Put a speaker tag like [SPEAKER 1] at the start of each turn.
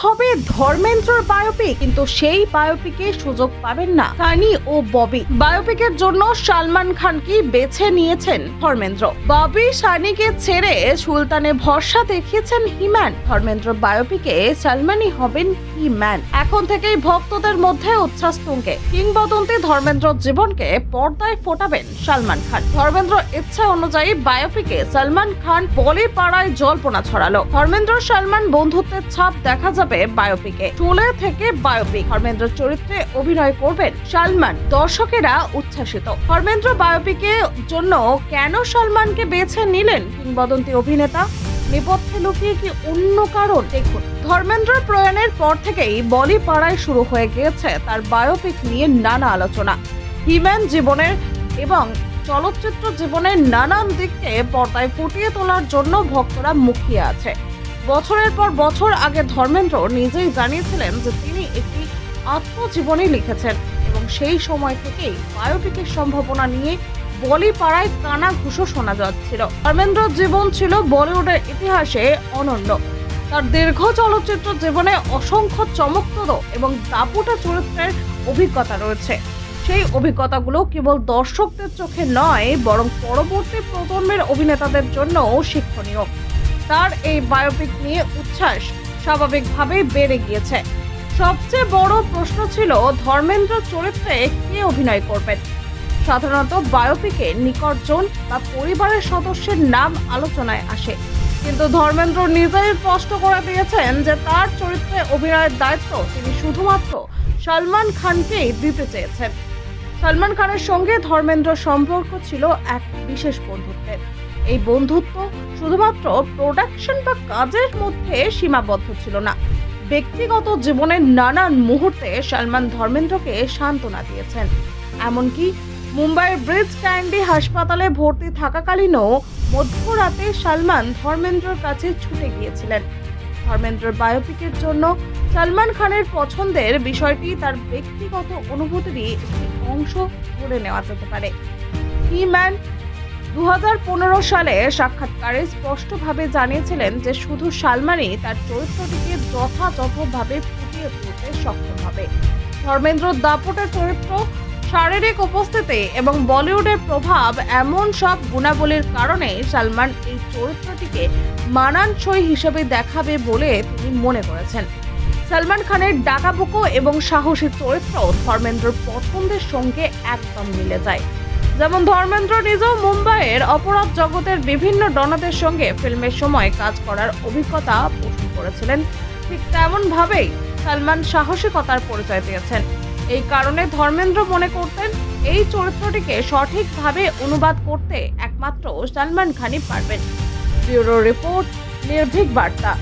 [SPEAKER 1] হবে ধর্মেন্দ্রর বায়োপিক, কিন্তু সেই বায়োপিকে সুযোগ পাবেন না সানি ও ববি। বায়োপিকের জন্য সালমান খানকে বেছে নিয়েছেন ধর্মেন্দ্র। ববি সানিকে ছেড়ে সুলতানে ভরসা দেখিয়েছেন হিম্যান। ধর্মেন্দ্র বায়োপিকে সালমানই হবেন হিম্যান। এখন থেকেই ভক্তদের মধ্যে উচ্ছ্বাস তুঙ্গে। কিংবদন্তি ধর্মেন্দ্রর জীবনকে পর্দায় ফোটাবেন সালমান খান। ধর্মেন্দ্র ইচ্ছা অনুযায়ী বায়োপিকে সালমান খান বলিপাড়ায় জল্পনা ছড়ালো। ধর্মেন্দ্র সালমান বন্ধুত্বের ছাপ দেখা যাবে বায়োপিকে। চুলে থেকে বায়োপিক, ধর্মেন্দ্র চরিত্রে অভিনয় করবেন সালমান। দর্শকেরা উচ্ছ্বাসিত। ধর্মেন্দ্র বায়োপিকের জন্য কেন সালমানকে বেছে নিলেন কিংবদন্তি অভিনেতা? নেপথ্যে লুকিয়ে কি অন্য কারণ? দেখুন, ধর্মেন্দ্র প্রয়াণের পর থেকেই বলিপাড়ায় শুরু হয়ে গিয়েছে তার বায়োপিক নিয়ে নানা আলোচনা। হিম্যান জীবনের এবং চলচ্চিত্র জীবনের নানান দিককে পর্দায় ফুটিয়ে তোলার জন্য ভক্তরা মুখিয়ে আছে। বছরের পর বছর আগে ধর্মেন্দ্র নিজেই জানিয়েছিলেন যে তিনি একটি আত্মজীবনী লিখেছেন এবং সেই সময় থেকেই বায়োপিকের সম্ভাবনা নিয়ে বলিপাড়ায় কানাঘুষো শোনা যাচ্ছিল। ধর্মেন্দ্রর জীবন ছিল বলিউডের ইতিহাসে অনন্য। তার দীর্ঘ চলচ্চিত্র জীবনে অসংখ্য চমকপ্রদ এবং দাপুটে চরিত্রের অভিজ্ঞতা রয়েছে। সেই অভিজ্ঞতাগুলো কেবল দর্শকদের চোখে নয়, বরং পরবর্তী প্রজন্মের অভিনেতাদের জন্যও শিক্ষণীয়। তার এই বায়োপিক নিয়ে উচ্ছ্বাস স্বাভাবিকভাবেই বেড়ে গিয়েছে। সবচেয়ে বড় প্রশ্ন ছিল ধর্মেন্দ্র চরিত্রে কে অভিনয় করবেন। সাধারণত বায়োপিকে নিকটজন বা পরিবারের সদস্যের নাম আলোচনায় আসে, কিন্তু ধর্মেন্দ্র নিজেই স্পষ্ট করে দিয়েছেন যে তার চরিত্রে অভিনয়ের দায়িত্ব তিনি শুধুমাত্র সালমান খানকেই দিতে চেয়েছেন। সালমান খানের সঙ্গে ধর্মেন্দ্রর সম্পর্ক ছিল এক বিশেষ বন্ধুত্বের। এই বন্ধুত্ব শুধুমাত্র প্রোডাকশন বা কাজের মধ্যে সীমাবদ্ধ ছিল না। ব্যক্তিগত জীবনের নানান মুহূর্তে সালমান ধর্মেন্দ্রকে সান্ত্বনা দিয়েছেন। এমনকি মুম্বাইয়ের ব্রিজ ক্যান্ডি হাসপাতালে ভর্তি থাকাকালীনও মধ্যরাতে সালমান ধর্মেন্দ্রর কাছে ছুটে গিয়েছিলেন। ধর্মেন্দ্রর বায়োপিকের জন্য সালমান খানের পছন্দের বিষয়টি তার ব্যক্তিগত অনুভূতিরই একটি অংশ ধরে নেওয়া যেতে পারে। হিম্যান 2015 সালে সাক্ষাৎকারে স্পষ্টভাবে জানিয়েছিলেন যে শুধু সালমানই তার চরিত্রটিকে যথাযথভাবে ফুটিয়ে তুলতে সক্ষম হবে। ধর্মেন্দ্রর দাপুটে চরিত্র, শারীরিক উপস্থিতি এবং বলিউডের প্রভাব, এমন সব গুণাবলীর কারণে সালমান এই চরিত্রটিকে মানানসই হিসেবে দেখাবে বলে তিনি মনে করেছেন। সালমান খানের ডাকাবুকো এবং সাহসী চরিত্র ধর্মেন্দ্রর পছন্দের সঙ্গে একদম মিলে যায়। যেমন ধর্মেন্দ্র নিজেও মুম্বাইয়ের অপরাধ জগতের বিভিন্ন ডনাদের সঙ্গে ফিল্মের সময় কাজ করার অভিজ্ঞতা পোষণ করেছিলেন, ঠিক তেমন ভাবেই সালমান সাহসিকতার পরিচয় দিয়েছেন। এই কারণে ধর্মেন্দ্র মনে করতেন এই চরিত্রটিকে সঠিকভাবে অনুবাদ করতে একমাত্র সালমান খানই পারবেন। ব্যুরো রিপোর্ট, নির্ভীক বার্তা।